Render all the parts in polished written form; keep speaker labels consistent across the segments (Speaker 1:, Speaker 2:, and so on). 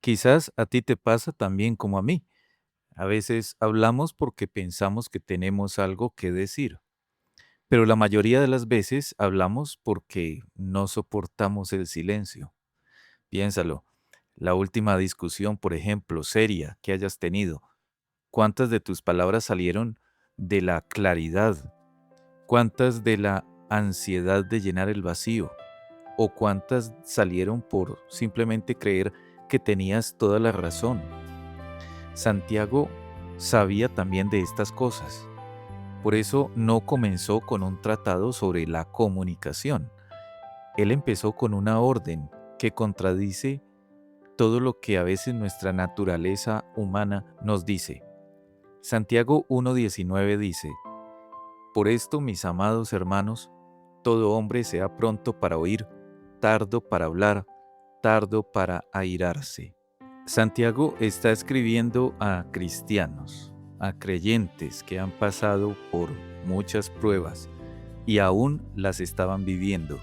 Speaker 1: Quizás a ti te pasa también como a mí. A veces hablamos porque pensamos que tenemos algo que decir, pero la mayoría de las veces hablamos porque no soportamos el silencio. Piénsalo. La última discusión, por ejemplo, seria que hayas tenido, ¿cuántas de tus palabras salieron de la claridad? ¿Cuántas de la ansiedad de llenar el vacío? ¿O cuántas salieron por simplemente creer que tenías toda la razón? Santiago sabía también de estas cosas. Por eso no comenzó con un tratado sobre la comunicación. Él empezó con una orden que contradice todo lo que a veces nuestra naturaleza humana nos dice. Santiago 1.19 dice: Por esto, mis amados hermanos, todo hombre sea pronto para oír, tardo para hablar, tardo para airarse. Santiago está escribiendo a cristianos, a creyentes que han pasado por muchas pruebas y aún las estaban viviendo.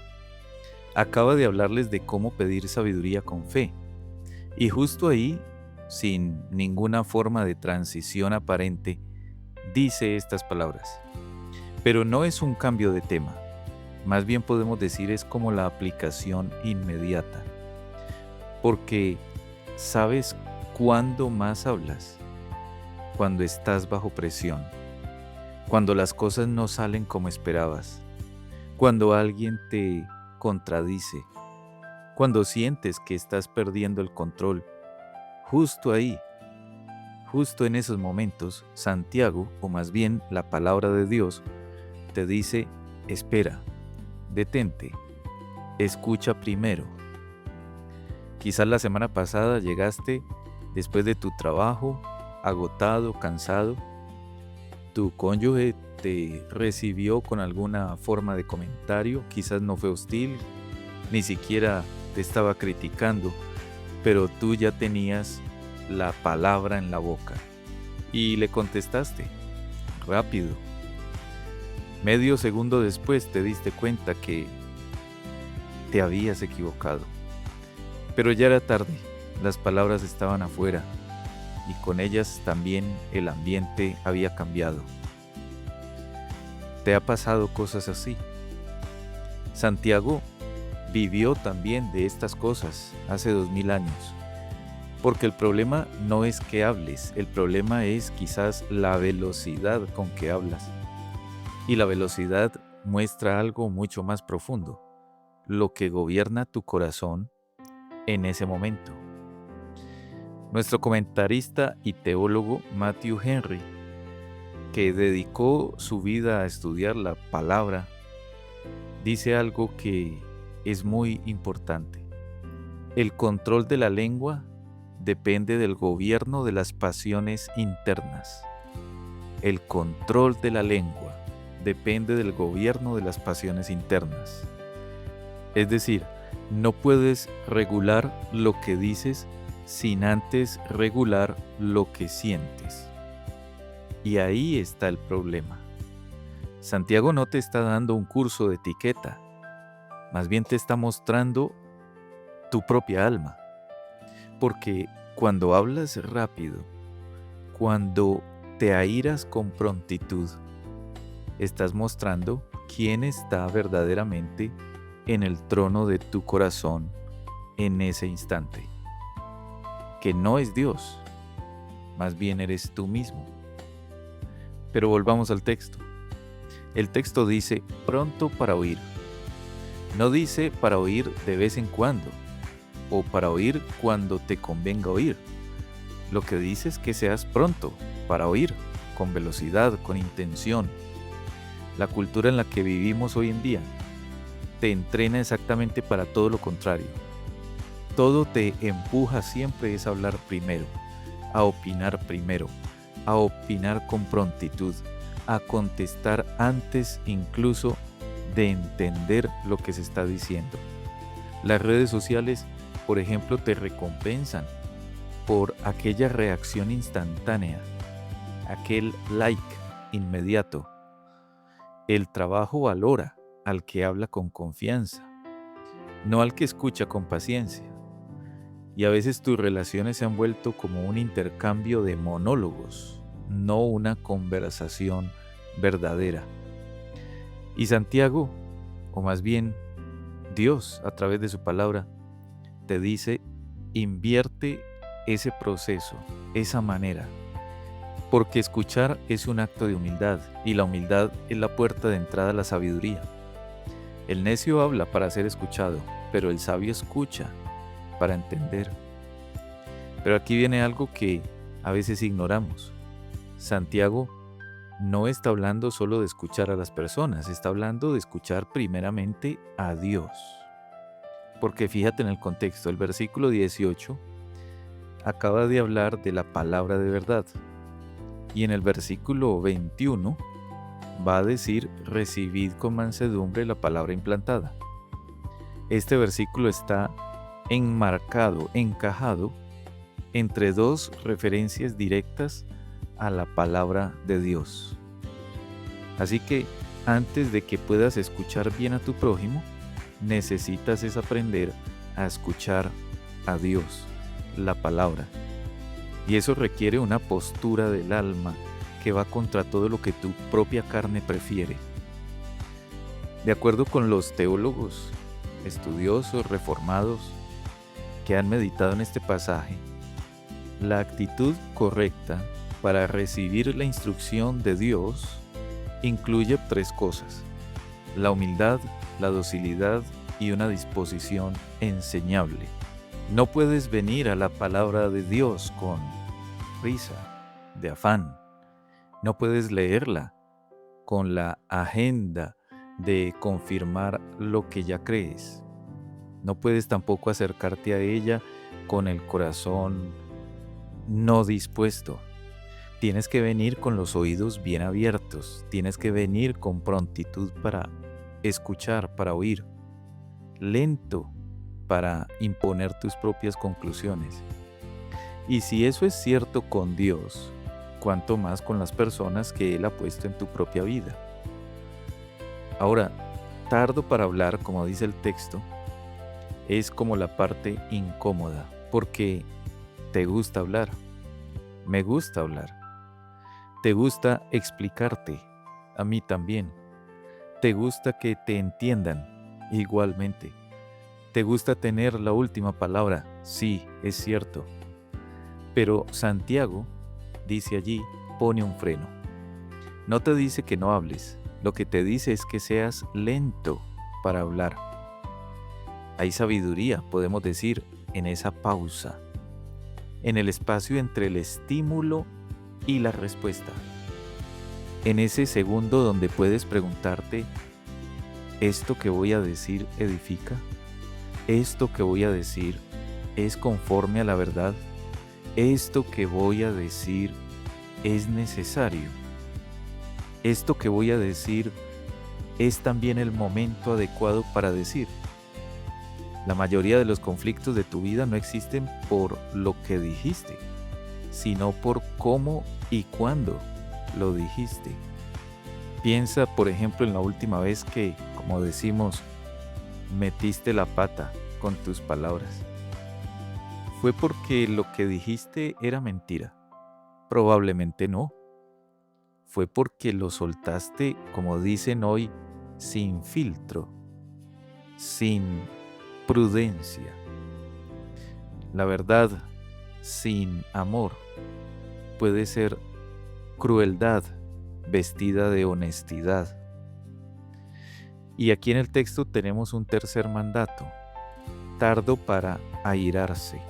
Speaker 1: Acaba de hablarles de cómo pedir sabiduría con fe. Y justo ahí, sin ninguna forma de transición aparente, dice estas palabras. Pero no es un cambio de tema. Más bien podemos decir es como la aplicación inmediata. Porque ¿sabes cuándo más hablas? Cuando estás bajo presión, cuando las cosas no salen como esperabas, cuando alguien te contradice, cuando sientes que estás perdiendo el control. Justo ahí, justo en esos momentos, Santiago, o más bien la palabra de Dios, te dice: espera, detente, escucha primero. Quizás la semana pasada llegaste después de tu trabajo, agotado, cansado. Tu cónyuge te recibió con alguna forma de comentario, quizás no fue hostil, ni siquiera te estaba criticando, pero tú ya tenías la palabra en la boca y le contestaste rápido. Medio segundo después te diste cuenta que te habías equivocado, pero ya era tarde, las palabras estaban afuera y con ellas también el ambiente había cambiado. ¿Te ha pasado cosas así? Santiago vivió también de estas cosas hace 2000 años. Porque el problema no es que hables, el problema es quizás la velocidad con que hablas. Y la velocidad muestra algo mucho más profundo, lo que gobierna tu corazón en ese momento. Nuestro comentarista y teólogo Matthew Henry, que dedicó su vida a estudiar la palabra, dice algo que es muy importante. El control de la lengua depende del gobierno de las pasiones internas. El control de la lengua depende del gobierno de las pasiones internas. Es decir, no puedes regular lo que dices sin antes regular lo que sientes. Y ahí está el problema. Santiago no te está dando un curso de etiqueta, más bien te está mostrando tu propia alma. Porque cuando hablas rápido, cuando te airas con prontitud, estás mostrando quién está verdaderamente en el trono de tu corazón en ese instante. Que no es Dios, más bien eres tú mismo. Pero volvamos al texto. El texto dice pronto para oír. No dice para oír de vez en cuando o para oír cuando te convenga oír. Lo que dice es que seas pronto para oír, con velocidad, con intención. La cultura en la que vivimos hoy en día te entrena exactamente para todo lo contrario. Todo te empuja siempre es a hablar primero, a opinar primero, a opinar con prontitud, a contestar antes incluso de entender lo que se está diciendo. Las redes sociales, por ejemplo, te recompensan por aquella reacción instantánea, aquel like inmediato. El trabajo valora al que habla con confianza, no al que escucha con paciencia. Y a veces tus relaciones se han vuelto como un intercambio de monólogos, no una conversación verdadera. Y Santiago, o más bien Dios a través de su palabra, te dice, invierte ese proceso, esa manera, porque escuchar es un acto de humildad y la humildad es la puerta de entrada a la sabiduría. El necio habla para ser escuchado, pero el sabio escucha para entender. Pero aquí viene algo que a veces ignoramos. Santiago no está hablando solo de escuchar a las personas, está hablando de escuchar primeramente a Dios. Porque fíjate en el contexto, el versículo 18 acaba de hablar de la palabra de verdad. Y en el versículo 21 va a decir, recibid con mansedumbre la palabra implantada. Este versículo está enmarcado, encajado entre dos referencias directas a la palabra de Dios. Así que antes de que puedas escuchar bien a tu prójimo, necesitas es aprender a escuchar a Dios, la palabra. Y eso requiere una postura del alma que va contra todo lo que tu propia carne prefiere. De acuerdo con los teólogos, estudiosos, reformados, que han meditado en este pasaje, la actitud correcta para recibir la instrucción de Dios incluye tres cosas: la humildad, la docilidad y una disposición enseñable. No puedes venir a la palabra de Dios con prisa, de afán. No puedes leerla con la agenda de confirmar lo que ya crees. No puedes tampoco acercarte a ella con el corazón no dispuesto. Tienes que venir con los oídos bien abiertos. Tienes que venir con prontitud para escuchar, para oír. Lento para imponer tus propias conclusiones. Y si eso es cierto con Dios, cuánto más con las personas que Él ha puesto en tu propia vida. Ahora, tardo para hablar, como dice el texto, es como la parte incómoda, porque te gusta hablar, me gusta hablar, te gusta explicarte, a mí también, te gusta que te entiendan, igualmente, te gusta tener la última palabra, sí, es cierto, pero Santiago dice allí, pone un freno. No te dice que no hables, lo que te dice es que seas lento para hablar. Hay sabiduría, podemos decir, en esa pausa, en el espacio entre el estímulo y la respuesta. En ese segundo donde puedes preguntarte, ¿esto que voy a decir edifica? ¿Esto que voy a decir es conforme a la verdad? ¿Esto que voy a decir es necesario? ¿Esto que voy a decir es también el momento adecuado para decir? La mayoría de los conflictos de tu vida no existen por lo que dijiste, sino por cómo y cuándo lo dijiste. Piensa, por ejemplo, en la última vez que, como decimos, metiste la pata con tus palabras. ¿Fue porque lo que dijiste era mentira? Probablemente no. Fue porque lo soltaste, como dicen hoy, sin filtro, sin prudencia. La verdad sin amor puede ser crueldad vestida de honestidad. Y aquí en el texto tenemos un tercer mandato: tardo para airarse.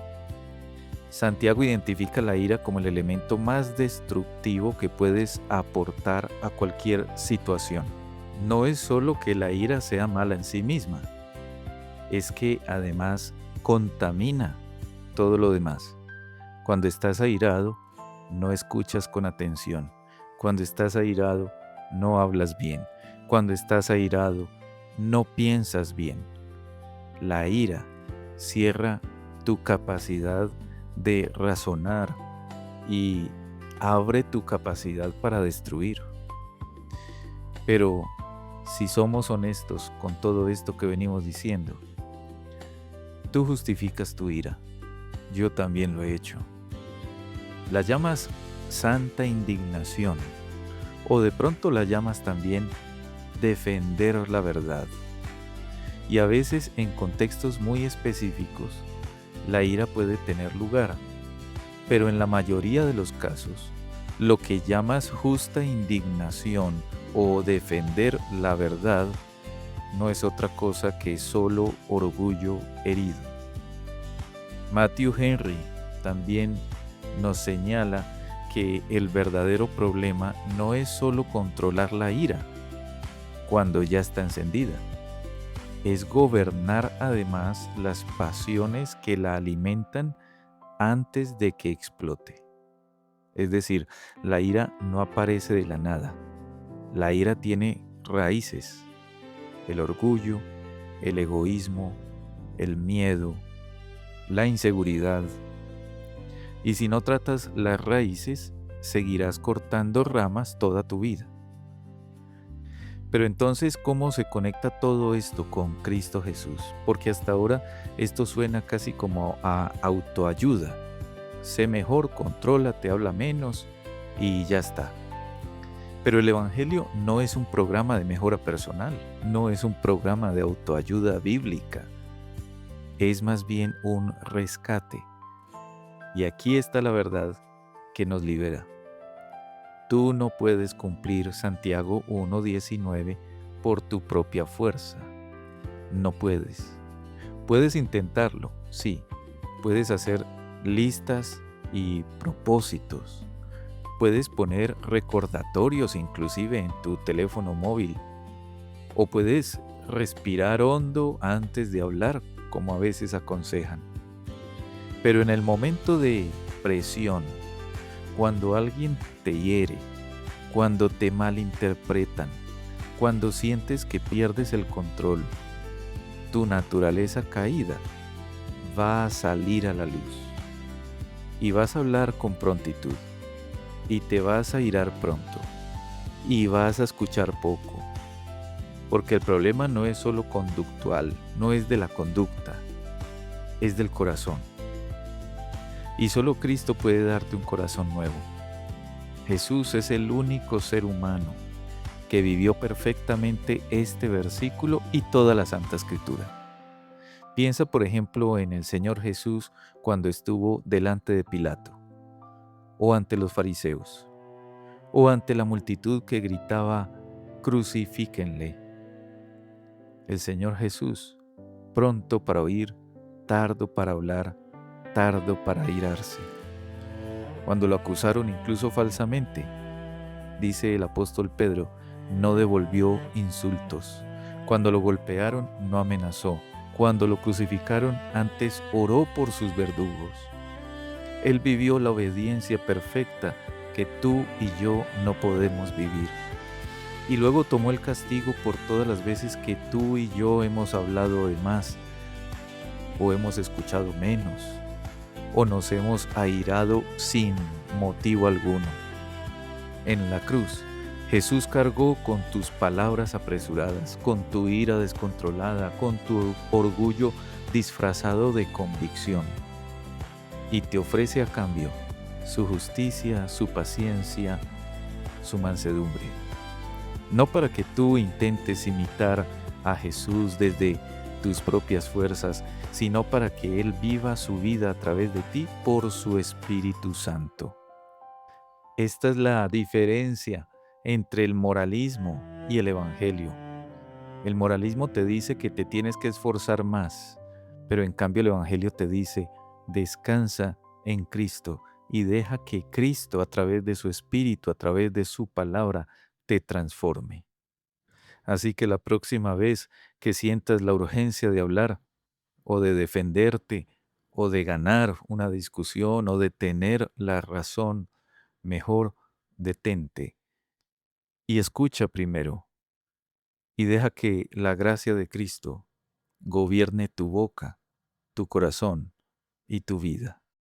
Speaker 1: Santiago identifica la ira como el elemento más destructivo que puedes aportar a cualquier situación. No es solo que la ira sea mala en sí misma, es que además contamina todo lo demás. Cuando estás airado, no escuchas con atención. Cuando estás airado, no hablas bien. Cuando estás airado, no piensas bien. La ira cierra tu capacidad de razonar y abre tu capacidad para destruir. Pero si somos honestos con todo esto que venimos diciendo, tú justificas tu ira. Yo también lo he hecho. La llamas santa indignación o de pronto la llamas también defender la verdad. Y a veces en contextos muy específicos, la ira puede tener lugar, pero en la mayoría de los casos, lo que llamas justa indignación o defender la verdad no es otra cosa que solo orgullo herido. Matthew Henry también nos señala que el verdadero problema no es solo controlar la ira cuando ya está encendida, es gobernar además las pasiones que la alimentan antes de que explote. Es decir, la ira no aparece de la nada. La ira tiene raíces: el orgullo, el egoísmo, el miedo, la inseguridad. Y si no tratas las raíces, seguirás cortando ramas toda tu vida. Pero entonces, ¿cómo se conecta todo esto con Cristo Jesús? Porque hasta ahora esto suena casi como a autoayuda. Sé mejor, contrólate, habla menos y ya está. Pero el Evangelio no es un programa de mejora personal, no es un programa de autoayuda bíblica. Es más bien un rescate. Y aquí está la verdad que nos libera. Tú no puedes cumplir Santiago 1:19 por tu propia fuerza. No puedes. Puedes intentarlo, sí. Puedes hacer listas y propósitos. Puedes poner recordatorios inclusive en tu teléfono móvil. O puedes respirar hondo antes de hablar, como a veces aconsejan. Pero en el momento de presión, cuando alguien te hiere, cuando te malinterpretan, cuando sientes que pierdes el control, tu naturaleza caída va a salir a la luz. Y vas a hablar con prontitud. Y te vas a irar pronto. Y vas a escuchar poco. Porque el problema no es solo conductual, no es de la conducta, es del corazón. Y solo Cristo puede darte un corazón nuevo. Jesús es el único ser humano que vivió perfectamente este versículo y toda la Santa Escritura. Piensa, por ejemplo, en el Señor Jesús cuando estuvo delante de Pilato, o ante los fariseos, o ante la multitud que gritaba: crucifíquenle. El Señor Jesús, pronto para oír, tardo para hablar, tardo para irarse. Cuando lo acusaron incluso falsamente, dice el apóstol Pedro, no devolvió insultos. Cuando lo golpearon, no amenazó. Cuando lo crucificaron, antes oró por sus verdugos. Él vivió la obediencia perfecta que tú y yo no podemos vivir. Y luego tomó el castigo por todas las veces que tú y yo hemos hablado de más, o hemos escuchado menos, o nos hemos airado sin motivo alguno. En la cruz, Jesús cargó con tus palabras apresuradas, con tu ira descontrolada, con tu orgullo disfrazado de convicción. Y te ofrece a cambio su justicia, su paciencia, su mansedumbre. No para que tú intentes imitar a Jesús desde tus propias fuerzas, sino para que Él viva su vida a través de ti por su Espíritu Santo. Esta es la diferencia entre el moralismo y el Evangelio. El moralismo te dice que te tienes que esforzar más, pero en cambio el Evangelio te dice: descansa en Cristo y deja que Cristo, a través de su Espíritu, a través de su palabra, te transforme. Así que la próxima vez que sientas la urgencia de hablar, o de defenderte, o de ganar una discusión, o de tener la razón, mejor detente y escucha primero, y deja que la gracia de Cristo gobierne tu boca, tu corazón y tu vida.